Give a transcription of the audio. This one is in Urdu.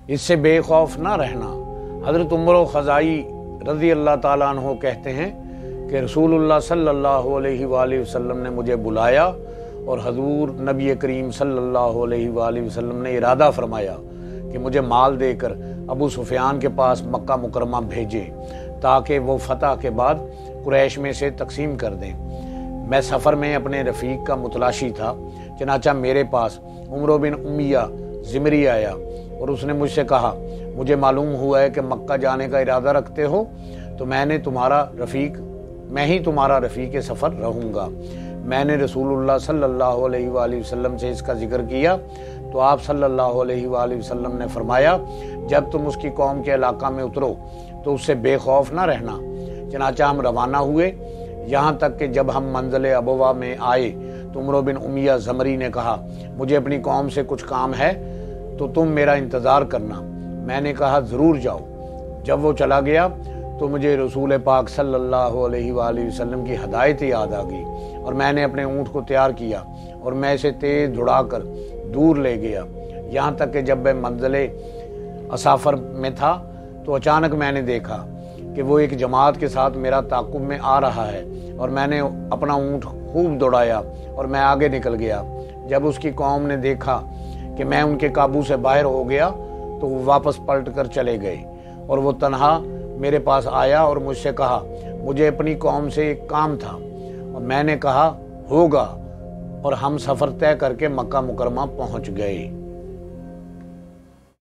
اس سے بے خوف نہ رہنا۔ حضرت عمر خزائی رضی اللہ تعالیٰ عنہ کہتے ہیں کہ رسول اللہ صلی اللہ علیہ وآلہ وسلم نے مجھے بلایا اور حضور نبی کریم صلی اللہ علیہ وآلہ وسلم نے ارادہ فرمایا کہ مجھے مال دے کر ابو سفیان کے پاس مکہ مکرمہ بھیجے تاکہ وہ فتح کے بعد قریش میں سے تقسیم کر دیں۔ میں سفر میں اپنے رفیق کا متلاشی تھا، چنانچہ میرے پاس عمرو بن امیہ زمری آیا اور اس نے مجھ سے کہا، مجھے معلوم ہوا ہے کہ مکہ جانے کا ارادہ رکھتے ہو تو میں ہی تمہارا رفیق سفر رہوں گا۔ میں نے رسول اللہ صلی اللہ علیہ وآلہ وسلم سے اس کا ذکر کیا تو آپ صلی اللہ علیہ وآلہ وسلم نے فرمایا، جب تم اس کی قوم کے علاقہ میں اترو تو اس سے بے خوف نہ رہنا۔ چنانچہ ہم روانہ ہوئے، یہاں تک کہ جب ہم منزل ابوا میں آئے تو عمرو بن امیہ زمری نے کہا، مجھے اپنی قوم سے کچھ کام ہے تو تم میرا انتظار کرنا۔ میں نے کہا ضرور جاؤ۔ جب وہ چلا گیا تو مجھے رسول پاک صلی اللہ علیہ وآلہ وسلم کی ہدایت یاد آ گئی اور میں نے اپنے اونٹ کو تیار کیا اور میں اسے تیز دوڑا کر دور لے گیا، یہاں تک کہ جب میں منزل اسافر میں تھا تو اچانک میں نے دیکھا کہ وہ ایک جماعت کے ساتھ میرا تعاقب میں آ رہا ہے اور میں نے اپنا اونٹ خوب دوڑایا اور میں آگے نکل گیا۔ جب اس کی قوم نے دیکھا کہ میں ان کے قابو سے باہر ہو گیا تو وہ واپس پلٹ کر چلے گئے اور وہ تنہا میرے پاس آیا اور مجھ سے کہا، مجھے اپنی قوم سے ایک کام تھا، اور میں نے کہا ہوگا، اور ہم سفر طے کر کے مکہ مکرمہ پہنچ گئے۔